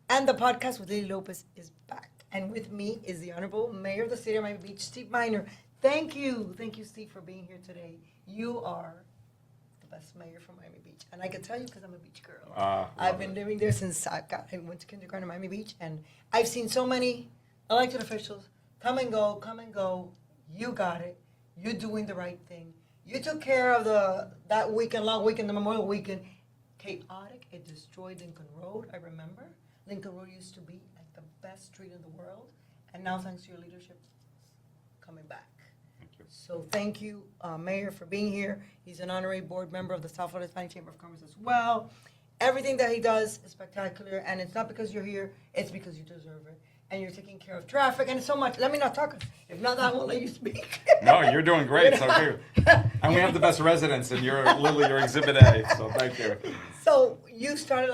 And the podcast with Lily Lopez is back. And with me is the Honorable Mayor of the City of Miami Beach, Steve Miner. Thank you. Thank you, Steve, for being here today. You are the best mayor from Miami Beach. And I can tell you because I'm a beach girl. I've been living there since I went to kindergarten in Miami Beach. And I've seen so many elected officials come and go, come and go. You got it. You're doing the right thing. You took care of that weekend, long weekend, the Memorial Weekend. Chaotic. It destroyed Lincoln Road, I remember. Lincoln Road used to be like the best street in the world, and now thanks to your leadership, coming back. Thank you. So thank you, Mayor, for being here. He's an honorary board member of the South Florida Hispanic Chamber of Commerce as well. Everything that he does is spectacular, and it's not because you're here, it's because you deserve it. And you're taking care of traffic, and it's so much. Let me not talk. If not, I won't let you speak. No, you're doing great. So and we have the best residents, and you're Lily, you're Exhibit A. So thank you. So you started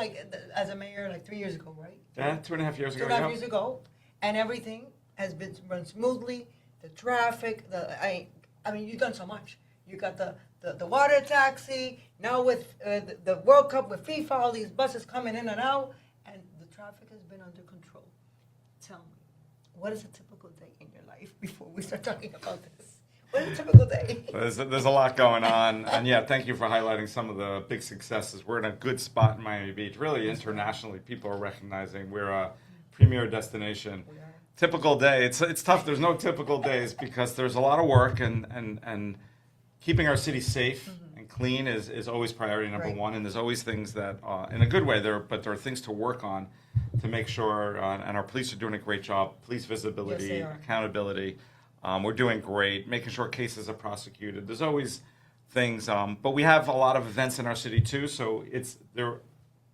as a mayor 3 years ago, right? Yeah, 2.5 years ago. 2.5 years ago, and everything has been run smoothly. The traffic, I mean, you've done so much. You got the water taxi now with the World Cup with FIFA, all these buses coming in and out, and the traffic has been under control. Tell me, what is a typical day in your life before we start talking about this? What is a typical day? There's a lot going on, and yeah, thank you for highlighting some of the big successes. We're in a good spot in Miami Beach. Really, internationally, people are recognizing we're a premier destination. We are. Typical day. It's tough. There's no typical days because there's a lot of work, and keeping our city safe and clean is always priority number Right. one. And there's always things that, in a good way, there are things to work on to make sure. And our police are doing a great job. Police visibility, Yes, they are. accountability. We're doing great, making sure cases are prosecuted. There's always things, but we have a lot of events in our city too. So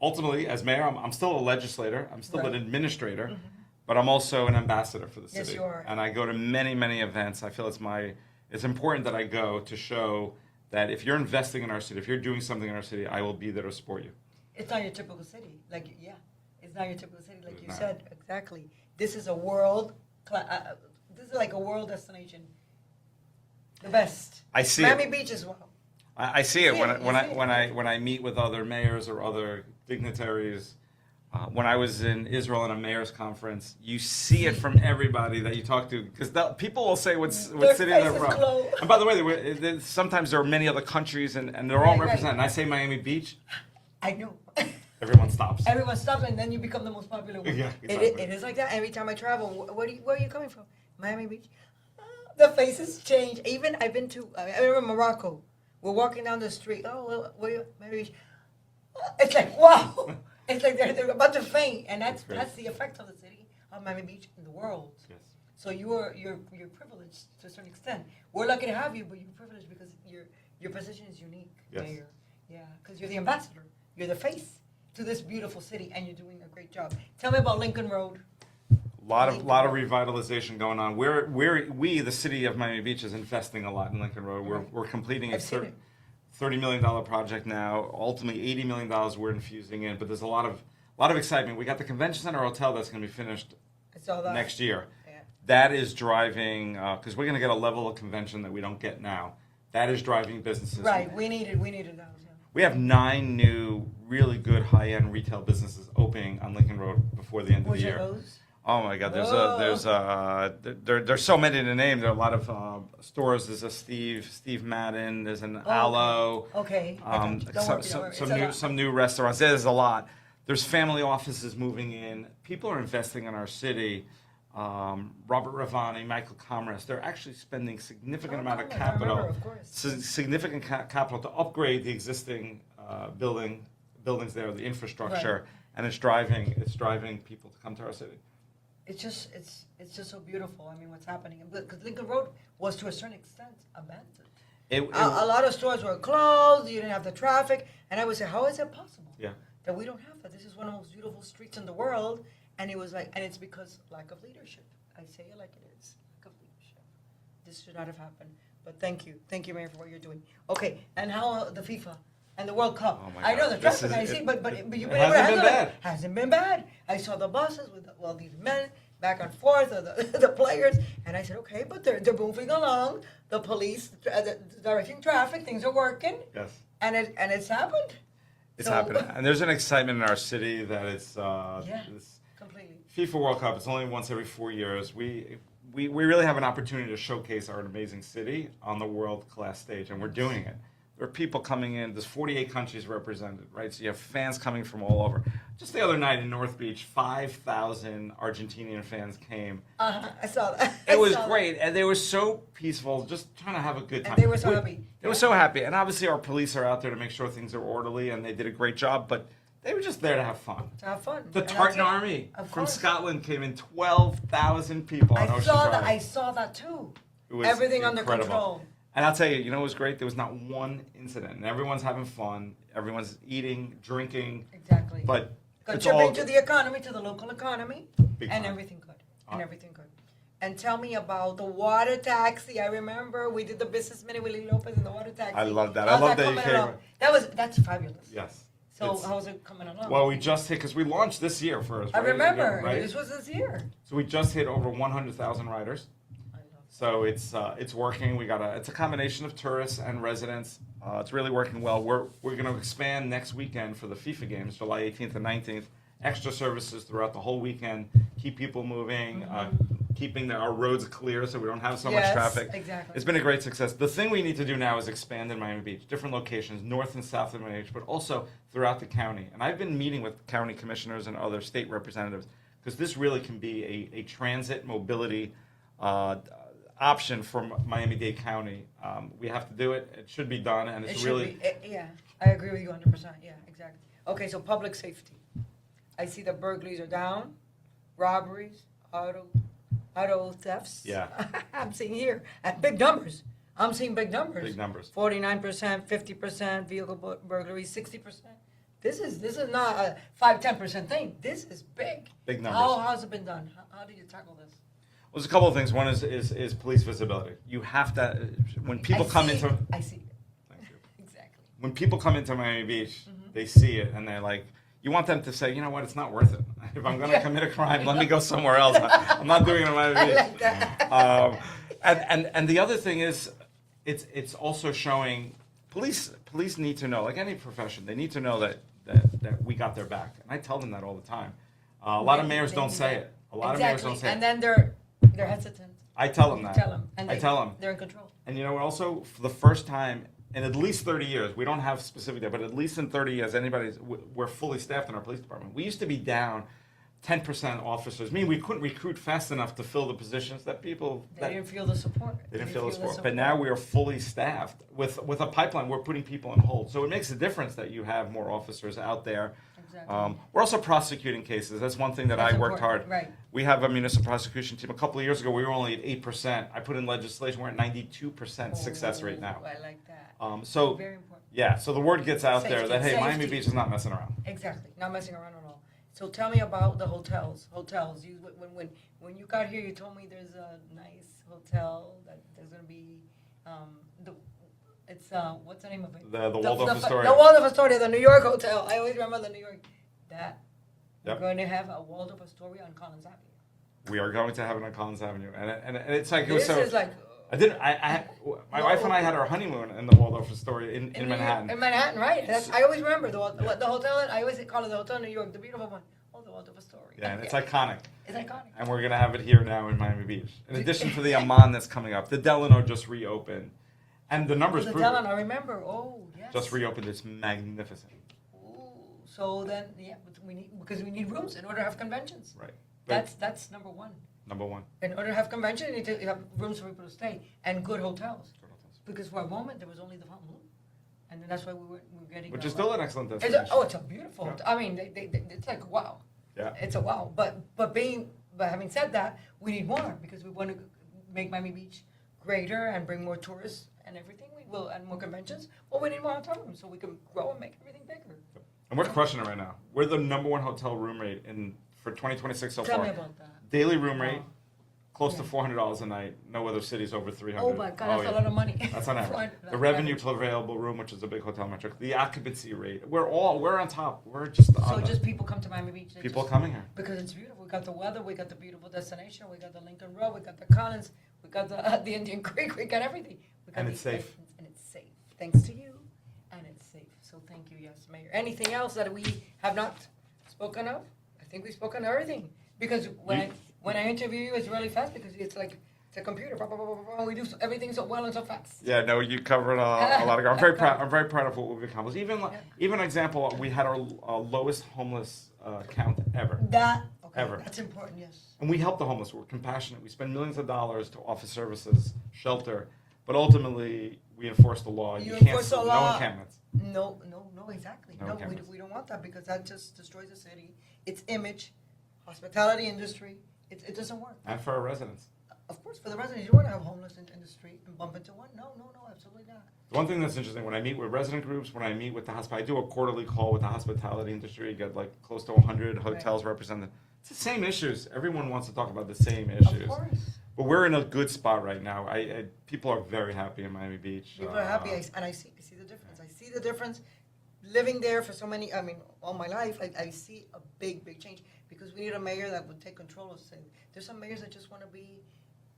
ultimately, as mayor, I'm still a legislator. I'm still Right. an administrator, but I'm also an ambassador for the Yes, city. you are. And I go to many, many events. I feel it's important that I go to show that if you're investing in our city, if you're doing something in our city, I will be there to support you. It's not your typical city. It's not your typical city, like It's you not. said. Exactly. This is a world. This is like a world destination. The best. I see Miami it. Beach as well. I see it See when it, I, when you I see it. when I meet with other mayors or other dignitaries. When I was in Israel in a mayor's conference, you see it from everybody that you talk to because people will say what Their city they're faces from. glow. And by the way, sometimes there are many other countries and they're all Right, right. represented. And I say Miami Beach, I know. everyone stops. Everyone stops, and then you become the most popular one. Yeah, exactly. It is like that. Every time I travel, where are you coming from? Miami Beach. The faces change. Even I've been to. I remember Morocco. We're walking down the street. Oh, well, where you? Miami Beach. It's like wow. It's like they're about to faint, and that's great. that's the effect of the city of Miami Beach in the world. Yes. So you're privileged to a certain extent. We're lucky to have you, but you're privileged because your position is unique, Yes. Mayor. Yeah, because you're the ambassador. You're the face to this beautiful city, and you're doing a great job. Tell me about Lincoln Road. Lot of revitalization going on. We the city of Miami Beach is investing a lot in Lincoln Road. We're completing a I've seen it. $30 million project now. Ultimately, $80 million we're infusing in, but there's a lot of excitement. We got the convention center hotel that's going to be finished I saw that. next year. Yeah. That is driving because we're going to get a level of convention that we don't get now. That is driving businesses. Right. We needed that. Yeah. We have 9 new, really good high-end retail businesses opening on Lincoln Road before the end of Which the are year. those? Oh my God! There's so many to name. There are a lot of stores. There's a Steve Madden. There's an Aloe. Okay. I got you. Don't worry, don't worry. It's a lot. Some new restaurants. There's a lot. There's family offices moving in. People are investing in our city. Robert Ravani, Michael Commerce. They're actually spending significant amount of Commerce, I capital, remember, of course. significant capital to upgrade the existing buildings there, the infrastructure, Right. and it's driving people to come to our city. It's just so beautiful. I mean, what's happening? Because Lincoln Road was to a certain extent abandoned. A lot of stores were closed. You didn't have the traffic, and I would say, how is it possible Yeah. that we don't have that? This is one of the most beautiful streets in the world, and it was like, and it's because lack of leadership. I say it like it is, lack of leadership. This should not have happened. But thank you, Mayor, for what you're doing. Okay, and how the FIFA and the World Cup? Oh my I know God. the This traffic. is- I see, but you've been it able to hasn't been handle bad. it. Hasn't been bad. I saw the buses with all these men back and forth, or the players, and I said, okay, but they're moving along. The police directing traffic, things are working, Yes. and it's happened. It's So- happening, and there's an excitement in our city that Completely. FIFA World Cup, it's only once every 4 years. We really have an opportunity to showcase our amazing city on the world-class stage, and we're doing it. There are people coming in. There's 48 countries represented, right? So you have fans coming from all over. Just the other night in North Beach, 5,000 Argentinian fans came. I saw that. It was great, and they were so peaceful, just trying to have a good time. And they were so happy. They were so happy, and obviously our police are out there to make sure things are orderly, and they did a great job, but they were just there to have fun. To have fun. The And Tartan that's it. Army Of from course. Scotland came in, 12,000 people on I Ocean saw Drive. that. I saw that too. It was Everything under incredible. control. And I'll tell you, you know what was great? There was not one incident, and everyone's having fun. Everyone's eating, drinking. Exactly. But it's Contributing all to the economy, to the local economy, Big and time. everything good. And everything good. And tell me about the water taxi. I remember we did the business minute with Lily Lopez and the water taxi. I love that. I How's love that you coming came. along? That's fabulous. Yes. So It's- how's it coming along? Well, we just hit, because we launched this year first. I right? remember. Right? This was this year. So we just hit over 100,000 riders. I love So it's working. It's a combination of tourists and residents. It's really working well. We're going to expand next weekend for the FIFA games, July 18th and 19th. Extra services throughout the whole weekend. Keep people moving. Keeping our roads clear so we don't have so much Yes, traffic. exactly. It's been a great success. The thing we need to do now is expand in Miami Beach, different locations, north and south of Miami Beach, but also throughout the county. And I've been meeting with county commissioners and other state representatives because this really can be a transit mobility option for Miami-Dade County. We have to do it. It should be done, and It it's should really be. Yeah, I agree with you 100%. Yeah, exactly. Okay, so public safety. I see the burglaries are down, robberies, auto thefts. Yeah. I'm seeing here at big numbers. I'm seeing big numbers. big numbers. 49%, 50% vehicle burglaries, 60%. This is not a 5-10% thing. This is big. Big numbers. How's it been done? How do you tackle this? Well, there's a couple of things. One is police visibility. You have to, when people come into... I see it. Thank you. Exactly. When people come into Miami Beach, they see it, and they're like, you want them to say, you know what, it's not worth it. If I'm going to commit a crime, let me go somewhere else. I'm not doing it in Miami Beach. I like that. And the other thing is, it's also showing police need to know, like any profession, they need to know that we got their back. And I tell them that all the time. A lot of mayors don't say it. A lot of mayors don't say and it. then they're hesitant. I tell them You that. tell them. And I tell them. They're in control. And you know what? Also, for the first time in at least 30 years, we don't have specific data, but at least in 30 years, we're fully staffed in our police department. We used to be down 10% officers. Meaning we couldn't recruit fast enough to fill the positions that people... They didn't feel the support. They didn't feel the support. But now we are fully staffed. With a pipeline, we're putting people on hold. So it makes a difference that you have more officers out there. Exactly. We're also prosecuting cases. That's one thing that That's I worked important, hard. right. We have a municipal prosecution team. A couple of years ago, we were only at 8%. I put in legislation. We're at 92% success rate now. I like that. So Very important. yeah, so the word gets out there Safety, that, hey, Miami safety. Beach is not messing around. Exactly. Not messing around at all. So tell me about the hotels. Hotels. When you got here, you told me there's a nice hotel that there's going to be what's the name of it? The Waldorf Astoria. The Waldorf Astoria, the New York hotel. I always remember the New York. That Yep. we're going to have a Waldorf Astoria on Collins Avenue. We are going to have it on Collins Avenue, and it's like it was This so. is like My wife and I had our honeymoon in the Waldorf Astoria in Manhattan. In Manhattan, right? I always remember the hotel. I always call it the hotel in New York, the beautiful one. Oh, the Waldorf Astoria. Yeah, and it's iconic. It's iconic. And we're gonna have it here now in Miami Beach. In addition to the Amman that's coming up, the Delano just reopened, and the numbers The prove Delano, it. I remember. Oh, yes. Just reopened. It's magnificent. Ooh, so then, yeah, but we need rooms in order to have conventions. Right. That's number one. Number one. In order to have convention, you need to have rooms for people to stay and good hotels. Because for a moment there was only the Fontainebleau, and then that's why we were getting. Which is still an excellent It's destination. it's a beautiful. Yeah. I mean, it's like wow. Yeah. It's a wow. But having said that, we need more because we want to make Miami Beach greater and bring more tourists and everything. We will and more conventions. Well, we need more hotel rooms so we can grow and make everything bigger. And we're crushing it right now. We're the number one hotel room rate for 2026 so Tell far. me about that. Daily room rate, Wow. close Yeah. to $400 a night. No other city's over 300. Oh my God, that's yeah. a lot of money. That's on average. That's The revenue average. per available room, which is a big hotel metric, the occupancy rate. We're on top. We're just So on just people come to Miami Beach. They people just- coming here. Because it's beautiful. We got the weather, we got the beautiful destination, we got the Lincoln Road, we got the Collins, we got the Indian Creek, we got everything. We got And it's safe. And it's safe. Thanks to you. And it's safe. So thank you, yes, Mayor. Anything else that we have not spoken of? I think we spoke on everything. Because when I interview you, it's really fast because it's like it's a computer. Blah, blah, blah, blah, blah. We do everything so well and so fast. Yeah, no, you covered a lot of ground. I'm very proud. I'm very proud of what we've accomplished. Even an example, we had our lowest homeless count ever. Ever. That's important. Yes. And we help the homeless. We're compassionate. We spend millions of dollars to offer services, shelter, but ultimately we enforce the law. You enforce the law. No encampments. No, exactly. No No, encampments. we don't want that because that just destroys the city, its image, hospitality industry. It doesn't work. And for our residents. Of course, for the residents, you don't want to have homeless in the street and bump into one. No, absolutely not. The one thing that's interesting, when I meet with resident groups, when I meet with the I do a quarterly call with the hospitality industry, you get like close to 100 hotels represented. It's the same issues. Everyone wants to talk about the same issues. Of course. But we're in a good spot right now. People are very happy in Miami Beach. People are happy, and I see the difference. I see the difference living there for so many, all my life. I see a big change because we need a mayor that would take control of things. There's some mayors that just want to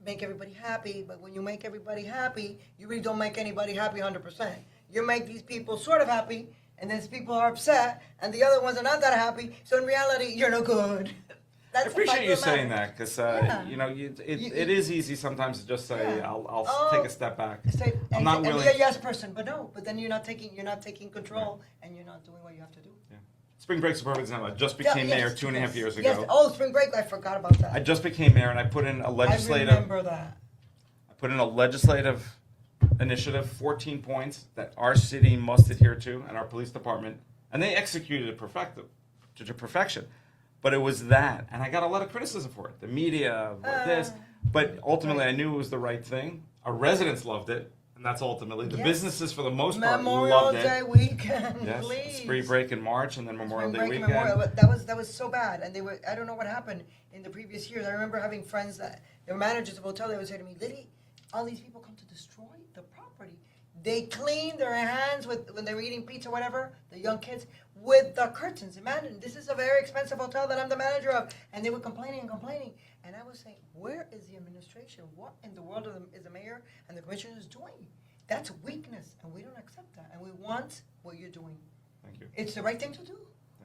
make everybody happy, but when you make everybody happy, you really don't make anybody happy 100%. You make these people sort of happy, and then people are upset, and the other ones are not that happy. So in reality, you're no good. I appreciate you saying that because it is easy sometimes to just say I'll take a step back. I'm not willing. Be a yes person, but then you're not taking control, and you're not doing what you have to do. Yeah. Spring Break Suburban Design. I just became mayor 2.5 years ago. Yes. Oh, Spring Break! I forgot about that. I just became mayor, and I put in a legislative. I remember that. I put in a legislative initiative, 14 points that our city must adhere to, and our police department, and they executed it to perfection. But it was that, and I got a lot of criticism for it. The media, this, but ultimately I knew it was the right thing. Our residents loved it, and that's ultimately the businesses for the most part Memorial loved Day it. weekend, Yes, please. Spring Break in March, and then Memorial Day weekend. But that was so bad, and I don't know what happened in the previous years. I remember having friends that they were managers of a hotel. They would say to me, "Lily, all these people come to destroy the property. They clean their hands when they were eating pizza, or whatever. The young kids." With the curtains. Imagine, this is a very expensive hotel that I'm the manager of. And they were complaining. And I was saying, where is the administration? What in the world is the mayor and the commissioners doing? That's weakness, and we don't accept that. And we want what you're doing. Thank you. It's the right thing to do.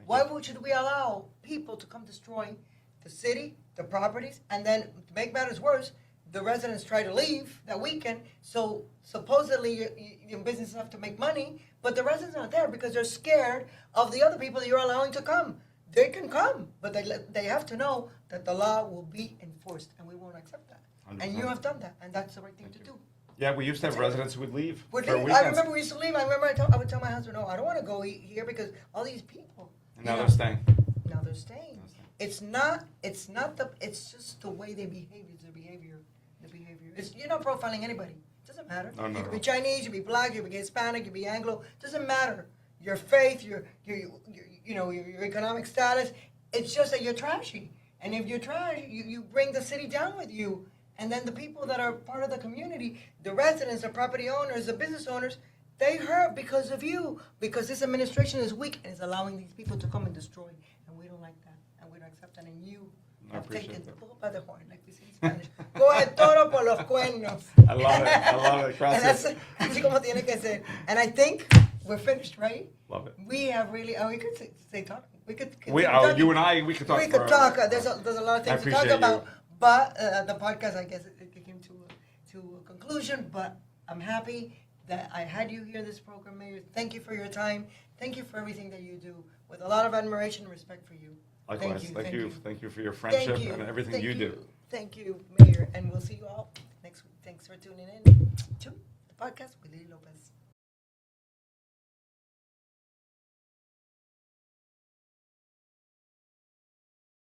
Why should we allow people to come destroy the city, the properties, and then to make matters worse, the residents try to leave that weekend, so supposedly your businesses have to make money, but the residents aren't there because they're scared of the other people that you're allowing to come. They can come, but they have to know that the law will be enforced, and we won't accept that. 100%. And you have done that, and that's the right thing to do. Yeah, we used to have residents who would leave for weekends. I remember we used to leave. I remember I would tell my husband, no, I don't want to go eat here because all these people. And now they're staying. Now they're staying. It's just the way they behave. It's their behavior. You're not profiling anybody. It doesn't matter. No. You can be Chinese, you can be black, you can be Hispanic, you can be Anglo. It doesn't matter. Your faith, your economic status. It's just that you're trashy. And if you're trash, you bring the city down with you. And then the people that are part of the community, the residents, the property owners, the business owners, they hurt because of you. Because this administration is weak and is allowing these people to come and destroy. And we don't like that. And we don't accept that. And you have taken the bull by the horn, like we say in Spanish. Coge toro por los cuernos. I love it. Gracias. And that's como tiene que ser. And I think we're finished, right? Love it. We have really, we could say talk. We could you and I, we could talk. We could talk. There's a lot of things to talk about. But the podcast, I guess, it came to a conclusion. But I'm happy that I had you here this program, Mayor. Thank you for your time. Thank you for everything that you do. With a lot of admiration and respect for you. Likewise. Thank you for your friendship and everything you do. Thank you, Mayor. And we'll see you all next week. Thanks for tuning in to the podcast with Lily Lopez.